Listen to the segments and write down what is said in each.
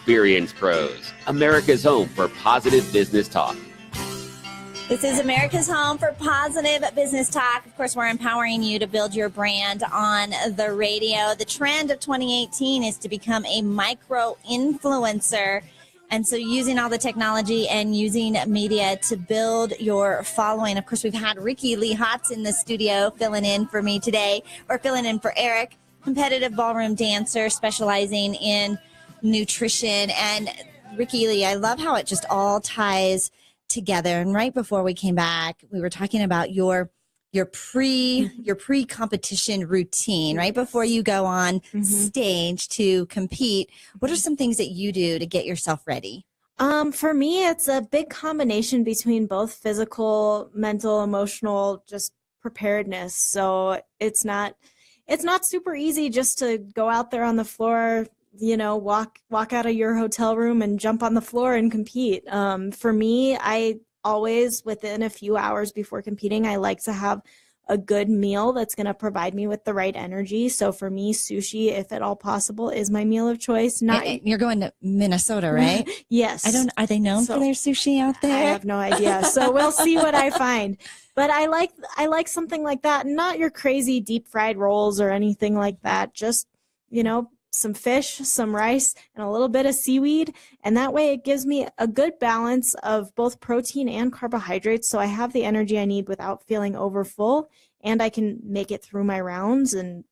experienced pros. America's home for positive business talk. This is America's home for positive business talk. Of course, we're empowering you to build your brand on the radio. The trend of 2018 is to become a micro influencer. And so using all the technology and using media to build your following. Of course, we've had Ricky Lee Hotz in the studio filling in for me today, or filling in for Eric, competitive ballroom dancer specializing in nutrition. And Ricky Lee, I love how it just all ties together. And right before we came back, we were talking about your pre-competition routine, right before you go on stage to compete. What are some things that you do to get yourself ready? For me, it's a big combination between both physical, mental, emotional, just preparedness. So it's not super easy just to go out there on the floor, walk out of your hotel room and jump on the floor and compete. For me, I always, within a few hours before competing, I like to have a good meal that's going to provide me with the right energy. So for me, sushi, if at all possible, is my meal of choice. You're going to Minnesota, right? Yes. Are they known for their sushi out there? I have no idea. So we'll see what I find. But I like something like that. Not your crazy deep fried rolls or anything like that. Just, some fish, some rice, and a little bit of seaweed. And that way it gives me a good balance of both protein and carbohydrates. So I have the energy I need without feeling overfull, and I can make it through my rounds and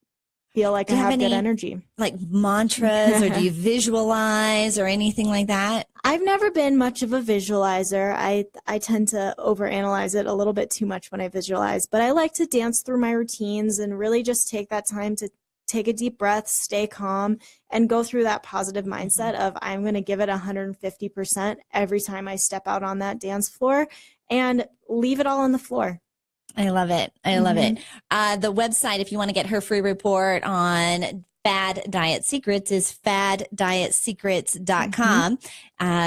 feel like I have good energy. Like mantras, or do you visualize or anything like that? I've never been much of a visualizer. I tend to overanalyze it a little bit too much when I visualize, but I like to dance through my routines and really just take that time to take a deep breath, stay calm, and go through that positive mindset of I'm going to give it 150% every time I step out on that dance floor and leave it all on the floor. I love it. I love it. The website, if you want to get her free report on Fad Diet Secrets, is faddietsecrets.com.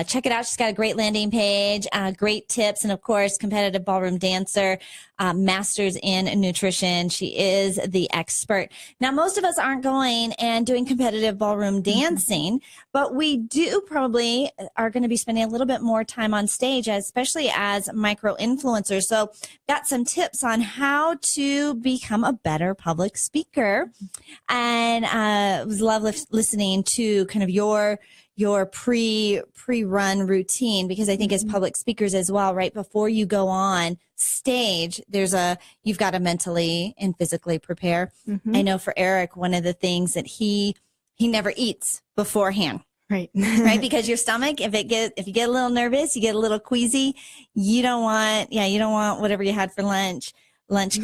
Check it out. She's got a great landing page, great tips, and of course, competitive ballroom dancer, masters in nutrition. She is the expert. Now, most of us aren't going and doing competitive ballroom dancing, but we do probably are going to be spending a little bit more time on stage, especially as micro influencers. So got some tips on how to become a better public speaker. And it was lovely listening to kind of your pre-run routine, because I think as public speakers as well, right before you go on stage, you've got to mentally and physically prepare. I know for Eric, one of the things that he never eats beforehand. Right. Right. Because your stomach, if you get a little nervous, you get a little queasy, you don't want whatever you had for lunch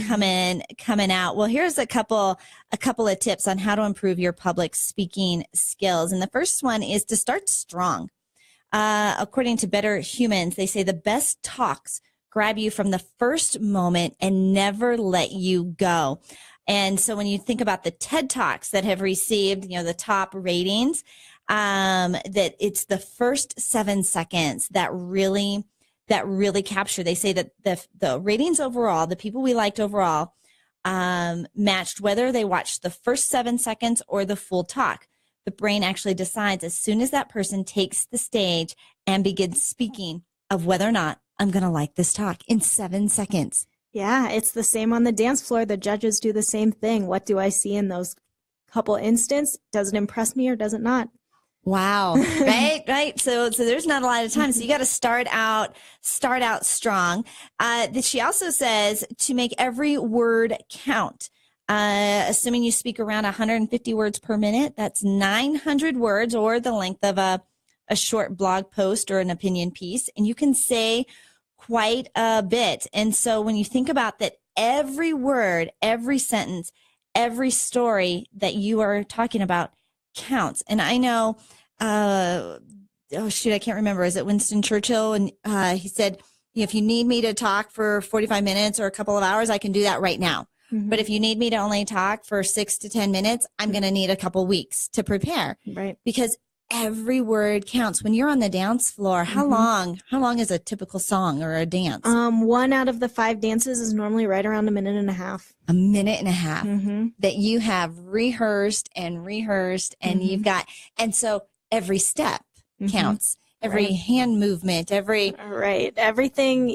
coming out. Well, here's a couple of tips on how to improve your public speaking skills. And the first one is to start strong. According to Better Humans, they say the best talks grab you from the first moment and never let you go. And so when you think about the TED Talks that have received, the top ratings, that it's the first 7 seconds that really capture. They say that the ratings overall, the people we liked overall, matched whether they watched the first 7 seconds or the full talk. The brain actually decides as soon as that person takes the stage and begins speaking of whether or not I'm going to like this talk in 7 seconds. Yeah, it's the same on the dance floor. The judges do the same thing. What do I see in those couple instants? Does it impress me or does it not? Wow. Right. So there's not a lot of time. So you got to start out strong. She also says to make every word count. Assuming you speak around 150 words per minute, that's 900 words, or the length of a short blog post or an opinion piece. And you can say quite a bit. And so when you think about that, every word, every sentence, every story that you are talking about counts. And I know, I can't remember. Is it Winston Churchill? And he said, if you need me to talk for 45 minutes or a couple of hours, I can do that right now. But if you need me to only talk for 6 to 10 minutes, I'm going to need a couple weeks to prepare. Right. Because every word counts. When you're on the dance floor, how long is a typical song or a dance? 1 out of the 5 dances is normally right around a minute and a half. A minute and a half that you have rehearsed and you've got, and so every step, counts. Every Right. hand movement, every Right. Everything,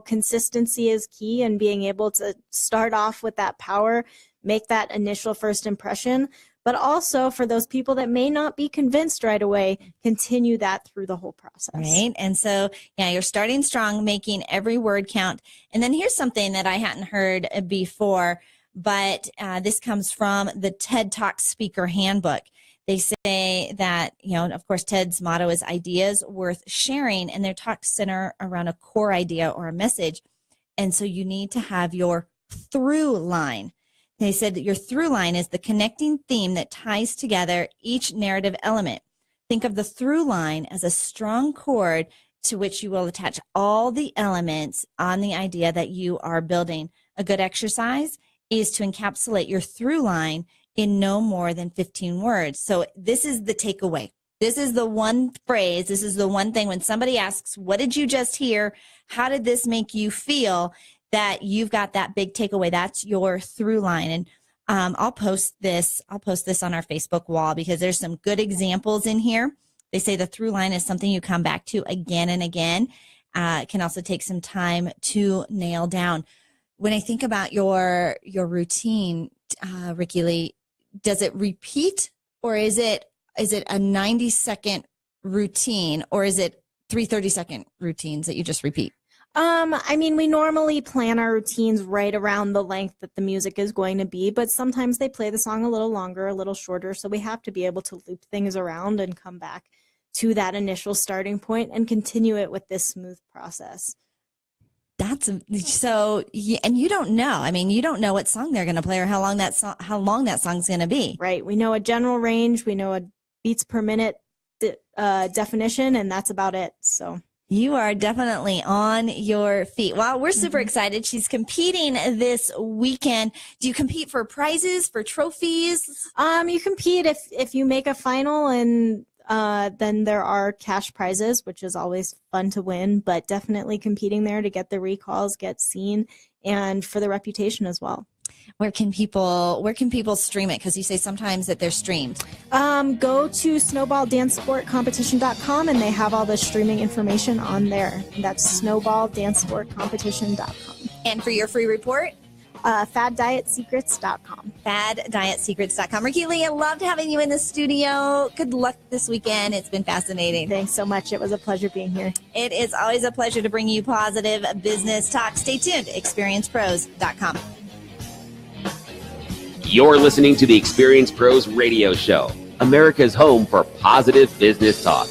consistency is key, and being able to start off with that power, make that initial first impression. But also for those people that may not be convinced right away, continue that through the whole process. right. And so, yeah, you're starting strong, making every word count. And then here's something that I hadn't heard before, but this comes from the TED Talk Speaker Handbook. They say that, of course, TED's motto is ideas worth sharing, and their talks center around a core idea or a message. And so you need to have your through line. They said that your through line is the connecting theme that ties together each narrative element. Think of the through line as a strong cord to which you will attach all the elements on the idea that you are building. A good exercise is to encapsulate your through line in no more than 15 words. So this is the takeaway. This is the one phrase. This is the one thing when somebody asks, what did you just hear? How did this make you feel? That you've got that big takeaway. That's your through line. And I'll post this on our Facebook wall because there's some good examples in here. They say the through line is something you come back to again and again. It can also take some time to nail down. When I think about your routine, Ricky Lee, does it repeat, or is it a 90-second routine, or is it 3 30-second routines that you just repeat? We normally plan our routines right around the length that the music is going to be, but sometimes they play the song a little longer, a little shorter, so we have to be able to loop things around and come back to that initial starting point and continue it with this smooth process. That's so, and you don't know. You don't know what song they're going to play or how long that song's going to be. Right. We know a general range. We know a beats per minute definition, and that's about it. So you are definitely on your feet. Wow, we're super excited. She's competing this weekend. Do you compete for prizes, for trophies? You compete if you make a final, and then there are cash prizes, which is always fun to win, but definitely competing there to get the recalls, get seen, and for the reputation as well. Where can people stream it? Because you say sometimes that they're streamed. Go to snowballdancesportcompetition.com, and they have all the streaming information on there. That's snowballdancesportcompetition.com. And for your free report? FadDietSecrets.com. FadDietSecrets.com. Ricky Lee, I loved having you in the studio. Good luck this weekend. It's been fascinating. Thanks so much. It was a pleasure being here. It is always a pleasure to bring you positive business talk. Stay tuned. ExperiencePros.com. You're listening to the Experience Pros Radio Show, America's home for positive business talk.